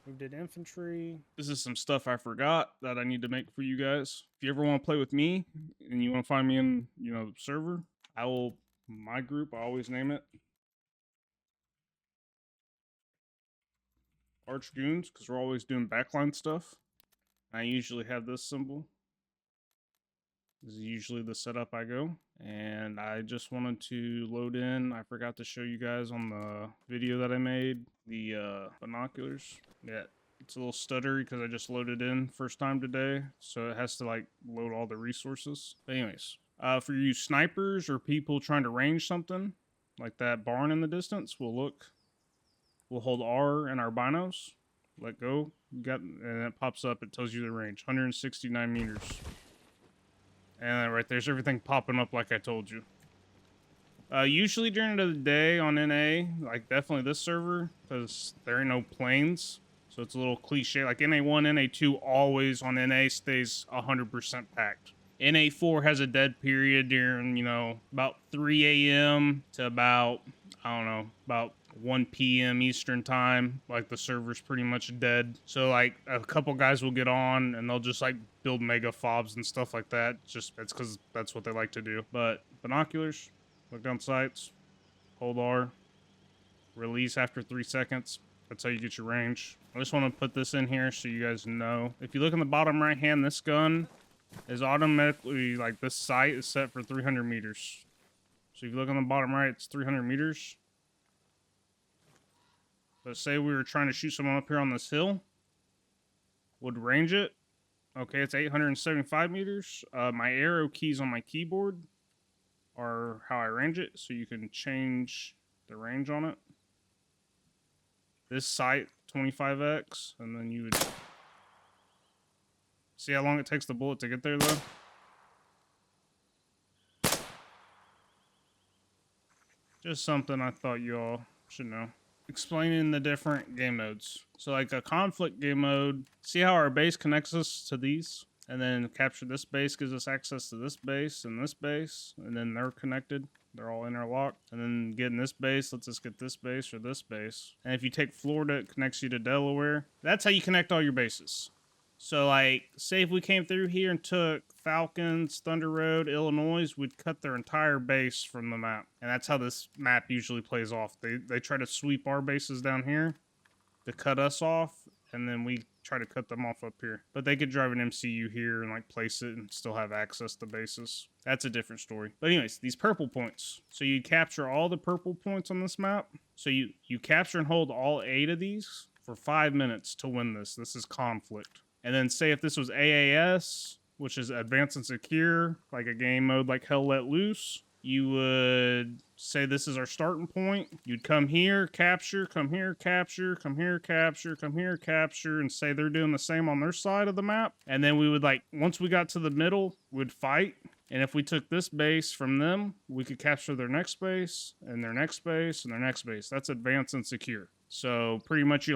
Moved it infantry. This is some stuff I forgot that I need to make for you guys. If you ever want to play with me and you want to find me in, the server, my group, I always name it Archgoons, because we're always doing backline stuff. I usually have this symbol. This is usually the setup I go. And I just wanted to load in. I forgot to show you guys on the video that I made the binoculars. Yeah, it's a little stuttery because I just loaded in first time today. So it has to like load all the resources. But anyways, for you snipers or people trying to range something, like that barn in the distance, we'll hold R in our binos, let go, and it pops up, it tells you the range, 169 meters. And right there's everything popping up like I told you. Usually during the day on NA, like definitely this server, because there ain't no planes. So it's a little cliche, like NA1, NA2 always on NA stays 100% packed. NA4 has a dead period during, about 3 a.m. to about 1 p.m. Eastern time. Like the server's pretty much dead. So like a couple guys will get on and they'll just like build mega fobs and stuff like that. It's because that's what they like to do. But binoculars, look down sights, hold R, release after 3 seconds. That's how you get your range. I just want to put this in here so you guys know. If you look in the bottom right hand, this gun is automatically, like this sight is set for 300 meters. So if you look on the bottom right, it's 300 meters. But say we were trying to shoot someone up here on this hill, would range it. Okay, it's 875 meters. My arrow keys on my keyboard are how I range it, so you can change the range on it. This sight, 25x, and then you would see how long it takes the bullet to get there, though. Just something I thought you all should know. Explaining the different game modes. So like a conflict game mode, see how our base connects us to these? And then capture this base gives us access to this base, and then they're connected. They're all interlocked. And then getting this base lets us get this base or this base. And if you take Florida, it connects you to Delaware. That's how you connect all your bases. So like, say if we came through here and took Falcons, Thunder Road, Illinois, we'd cut their entire base from the map. And that's how this map usually plays off. They try to sweep our bases down here to cut us off, and then we try to cut them off up here. But they could drive an MCU here and like place it and still have access to bases. That's a different story. But anyways, these purple points. So you capture all the purple points on this map. So you capture and hold all 8 of these for 5 minutes to win this. This is conflict. And then say if this was AAS, which is Advanced and Secure, like a game mode like Hell Let Loose, you would say this is our starting point. You'd come here, capture, come here, capture, come here, capture, come here, capture, and say they're doing the same on their side of the map. And then we would once we got to the middle, we'd fight. And if we took this base from them, we could capture their next base, and their next base, and their next base. That's Advanced and Secure. So pretty much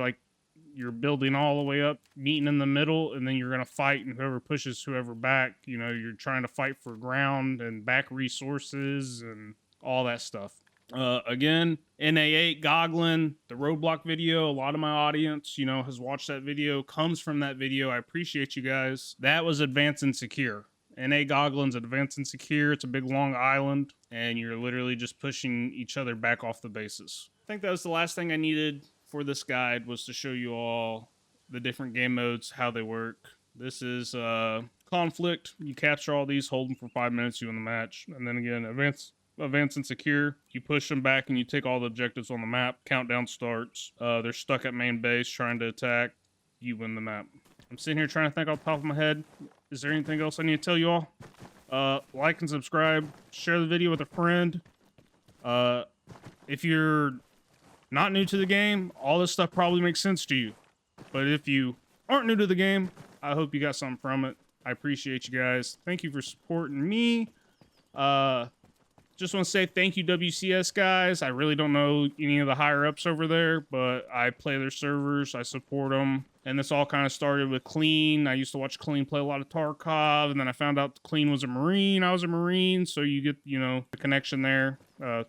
you're building all the way up, meeting in the middle, and then you're going to fight, and whoever pushes whoever back, you're trying to fight for ground and back resources and all that stuff. Again, NA8 Goglin, the roadblock video, a lot of my audience, has watched that video, comes from that video. I appreciate you guys. That was Advanced and Secure. NA Goglin's Advanced and Secure. It's a big long island, and you're literally just pushing each other back off the bases. I think that was the last thing I needed for this guide, was to show you all the different game modes, how they work. This is conflict. You capture all these, hold them for 5 minutes, you win the match. And then again, advance and secure. You push them back and you take all the objectives on the map. Countdown starts. They're stuck at main base trying to attack. You win the map. I'm sitting here trying to think off the top of my head. Is there anything else I need to tell you all? Like and subscribe. Share the video with a friend. If you're not new to the game, all this stuff probably makes sense to you. But if you aren't new to the game, I hope you got something from it. I appreciate you guys. Thank you for supporting me. Just want to say thank you, W.C.S. guys. I really don't know any of the higher ups over there, but I play their servers. I support them. And this all kind of started with Clean. I used to watch Clean play a lot of Tarkov, and then I found out Clean was a Marine. I was a Marine, so you get, you know, the connection there.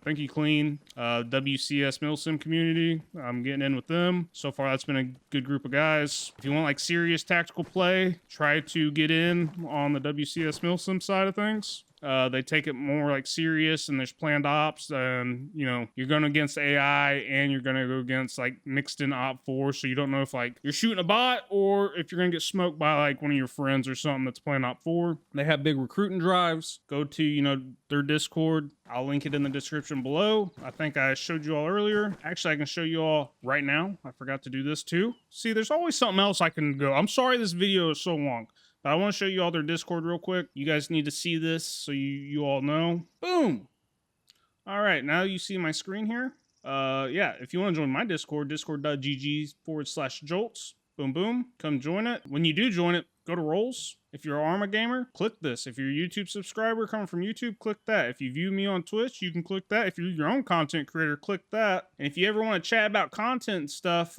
Thank you, Clean. W.C.S. Milsim community. I'm getting in with them. So far, that's been a good group of guys. If you want like serious tactical play, try to get in on the W.C.S. Milsim side of things. They take it more like serious, and there's planned ops, and you know, you're going against AI and you're going to go against like mixed in op 4, so you don't know if like you're shooting a bot or if you're going to get smoked by like one of your friends or something that's playing op 4. They have big recruiting drives. Go to, you know, their Discord. I'll link it in the description below. I think I showed you all earlier. Actually, I can show you all right now. I forgot to do this too. See, there's always something else I can go. I'm sorry this video is so long. But I want to show you all their Discord real quick. You guys need to see this so you all know. Boom! All right, now you see my screen here. Yeah, if you want to join my Discord, discord.gg/JOLTZ. Boom, boom. Come join it. When you do join it, go to roles. If you're an ARMA gamer, click this. If you're a YouTube subscriber coming from YouTube, click that. If you view me on Twitch, you can click that. If you're your own content creator, click that. And if you ever want to chat about content and stuff,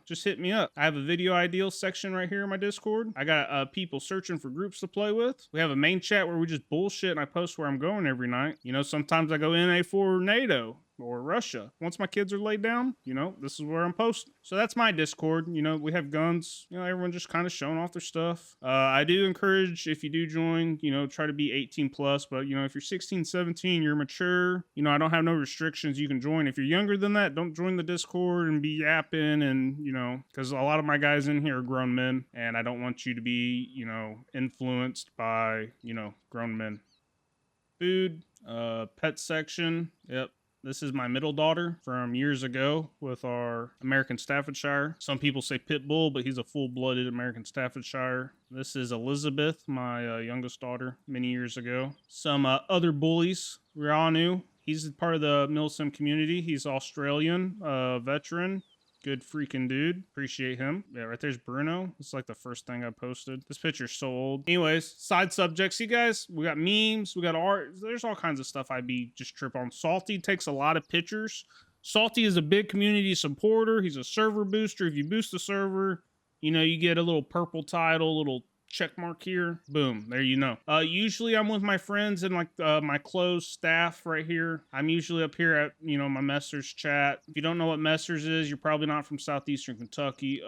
just hit me up. I have a video ideals section right here in my Discord. I got people searching for groups to play with. We have a main chat where we just bullshit and I post where I'm going every night. You know, sometimes I go NA for NATO or Russia. Once my kids are laid down, you know, this is where I'm posting. So that's my Discord. You know, we have guns. You know, everyone just kind of showing off their stuff. I do encourage, if you do join, you know, try to be 18 plus. But, you know, if you're 16, 17, you're mature. You know, I don't have no restrictions. You can join. If you're younger than that, don't join the Discord and be yapping and, you know, because a lot of my guys in here are grown men. And I don't want you to be, you know, influenced by, you know, grown men. Food, pet section. Yep. This is my middle daughter from years ago with our American Staffordshire. Some people say pit bull, but he's a full-blooded American Staffordshire. This is Elizabeth, my youngest daughter, many years ago. Some other bullies. Rianu, he's part of the Milsim community. He's Australian, veteran. Good freaking dude. Appreciate him. Yeah, right there's Bruno. It's like the first thing I posted. This picture's so old. Anyways, side subjects, you guys. We got memes. We got art. There's all kinds of stuff I be just trip on. Salty takes a lot of pictures. Salty is a big community supporter. He's a server booster. If you boost the server, you know, you get a little purple title, little check mark here. Boom, there you know. Usually I'm with my friends and like my close staff right here. I'm usually up here at, you know, my Messers chat. If you don't know what Messers is, you're probably not from southeastern Kentucky.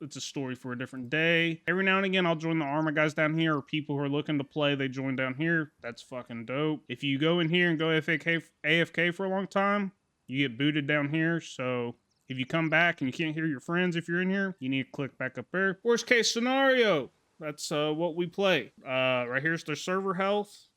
It's a story for a different day. Every now and again I'll join the ARMA guys down here, or people who are looking to play, they join down here. That's fucking dope. If you go in here and go AFK for a long time, you get booted down here. So if you come back and you can't hear your friends if you're in here, you need to click back up there. Worst case scenario, that's what we play. Right here's their server health.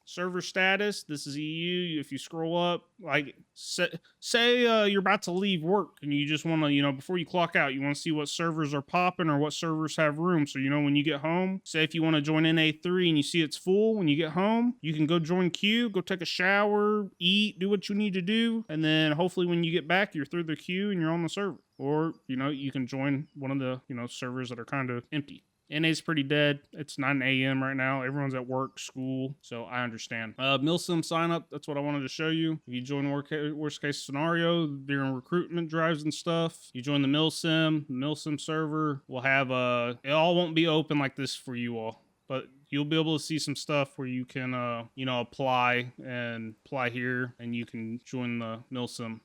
Server status. This is EU. If you scroll up, like say you're about to leave work and you just want to, you know, before you clock out, you want to see what servers are popping or what servers have room. So, you know, when you get home, say if you want to join NA3 and you see it's full when you get home, you can go join queue, go take a shower, eat, do what you need to do. And then hopefully when you get back, you're through the queue and you're on the server. Or, you know, you can join one of the, you know, servers that are kind of empty. NA's pretty dead. It's 9 a.m. right now. Everyone's at work, school, so I understand. Milsim sign up, that's what I wanted to show you. If you join worst case scenario, during recruitment drives and stuff, you join the Milsim server. We'll have it all won't be open like this for you all, but you'll be able to see some stuff where you can, you know, apply here, and you can join the Milsim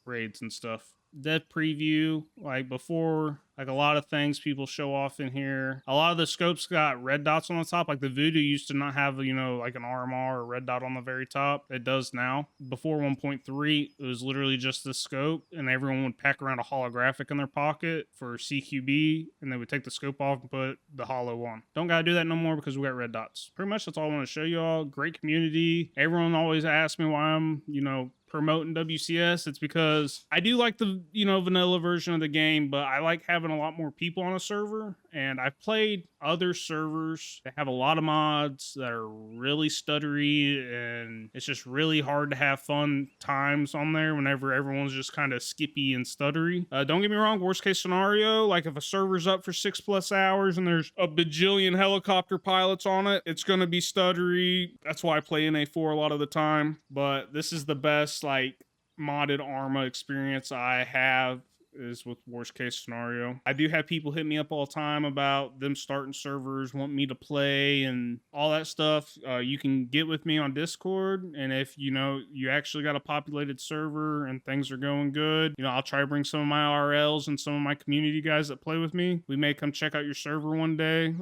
raids and stuff. Dev preview, like before, like a lot of things people show off in here. A lot of the scopes got red dots on the top. Like the Voodoo used to not have, you know, like an ARMA or a red dot on the very top. It does now. Before 1.3, it was literally just the scope, and everyone would pack around a holographic in their pocket for CQB, and they would take the scope off and put the holo on. Don't gotta do that no more because we got red dots. Pretty much that's all I want to show you all. Great community. Everyone always asks me why I'm, you know, promoting WCS. It's because I do like the, you know, vanilla version of the game, but I like having having a lot more people on a server, and I've played other servers that have a lot of mods that are really stuttery, and it's just really hard to have fun times on there whenever everyone's just kind of skippy and stuttery. Don't get me wrong, worst case scenario, like if a server's up for 6+ hours and there's a bajillion helicopter pilots on it, it's gonna be stuttery. That's why I play NA4 a lot of the time, but this is the best like modded ARMA experience I have is with worst case scenario. I do have people hit me up all the time about them starting servers, want me to play and all that stuff. You can get with me on Discord, and if you know you actually got a populated server and things are going good, you know, I'll try to bring some of my RLs and some of my community guys that play with me. We may come check out your server one day.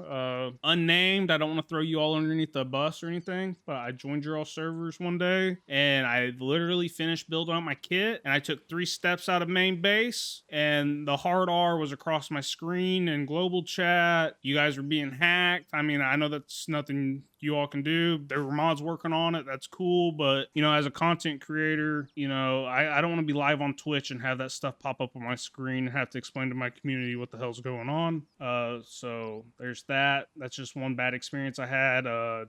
Unnamed, I don't want to throw you all underneath the bus or anything, but I joined your all servers one day and I literally finished building out my kit, and I took 3 steps out of main base and the hard R was across my screen and global chat. You guys were being hacked. I mean, I know that's nothing you all can do. There were mods working on it. That's cool. But, you know, as a content creator, you know, I don't want to be live on Twitch and have that stuff pop up on my screen and have to explain to my community what the hell's going on. So there's that. That's just one bad experience I had.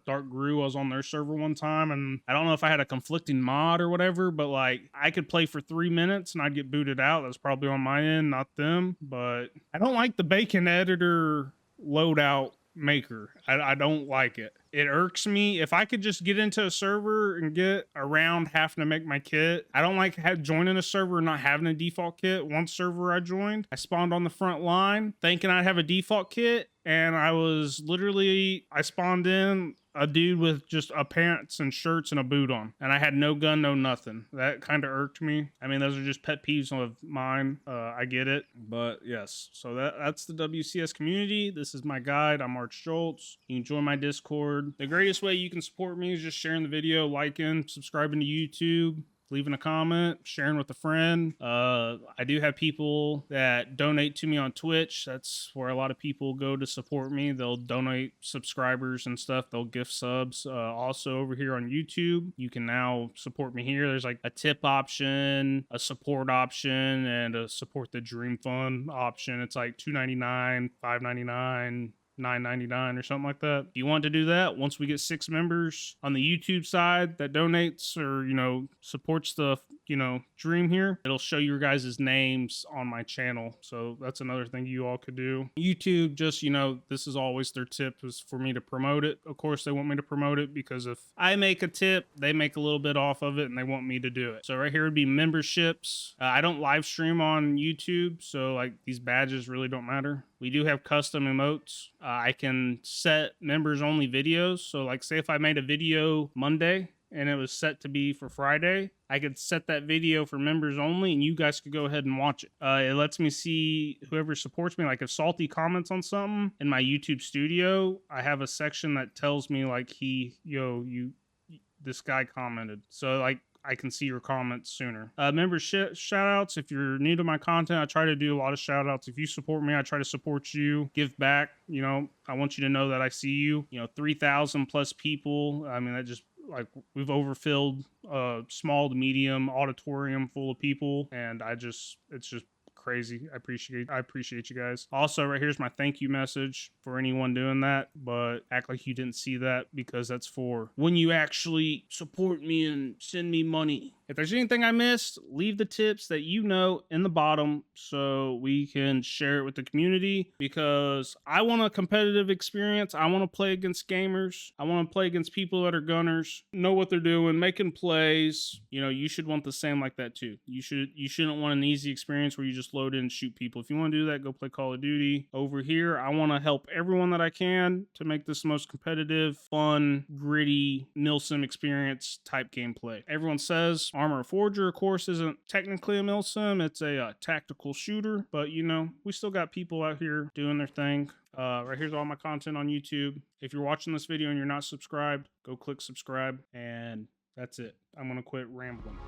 Dark Grew, I was on their server one time, and I don't know if I had a conflicting mod or whatever, but like I could play for 3 minutes and I'd get booted out. That's probably on my end, not them. But I don't like the bacon editor loadout maker. I don't like it. It irks me. If I could just get into a server and get around having to make my kit. I don't like joining a server and not having a default kit. One server I joined, I spawned on the front line thinking I'd have a default kit, and I spawned in a dude with just a pants and shirts and a boot on, and I had no gun, no nothing. That kind of irked me. I mean, those are just pet peeves of mine. I get it, but yes. So that's the WCS community. This is my guide. I'm JOLTZ. You can join my Discord. The greatest way you can support me is just sharing the video, liking, subscribing to YouTube, leaving a comment, sharing with a friend. I do have people that donate to me on Twitch. That's where a lot of people go to support me. They'll donate subscribers and stuff. They'll gift subs. Also over here on YouTube, you can now support me here. There's like a tip option, a support option, and a support the Dream Fund option. It's like $2.99, $5.99, $9.99 or something like that. If you want to do that, once we get 6 members on the YouTube side that donates or, you know, supports the, you know, dream here, it'll show your guys' names on my channel. So that's another thing you all could do. YouTube, just, you know, this is always their tip, is for me to promote it. Of course, they want me to promote it because if I make a tip, they make a little bit off of it and they want me to do it. So right here would be memberships. I don't live stream on YouTube, so like these badges really don't matter. We do have custom emotes. I can set members only videos. So like say if I made a video Monday and it was set to be for Friday, I could set that video for members only and you guys could go ahead and watch it. It lets me see whoever supports me. Like if Salty comments on something in my YouTube studio, I have a section that tells me like this guy commented. So like I can see your comments sooner. Membership shout outs. If you're new to my content, I try to do a lot of shout outs. If you support me, I try to support you, give back. You know, I want you to know that I see you. You know, 3,000 plus people. I mean, that just like we've overfilled a small to medium auditorium full of people, and it's just crazy. I appreciate you guys. Also, right here's my thank you message for anyone doing that, but act like you didn't see that because that's for when you actually support me and send me money. If there's anything I missed, leave the tips that you know in the bottom so we can share it with the community, because I want a competitive experience. I want to play against gamers. I want to play against people that are gunners, know what they're doing, making plays. You know, you should want the same like that too. You shouldn't want an easy experience where you just load in and shoot people. If you want to do that, go play Call of Duty. Over here, I want to help everyone that I can to make this the most competitive, fun, gritty, milsim experience type gameplay. Everyone says Armor Forger, of course, isn't technically a milsim. It's a tactical shooter, but you know, we still got people out here doing their thing. Right here's all my content on YouTube. If you're watching this video and you're not subscribed, go click subscribe, and that's it. I'm gonna quit rambling.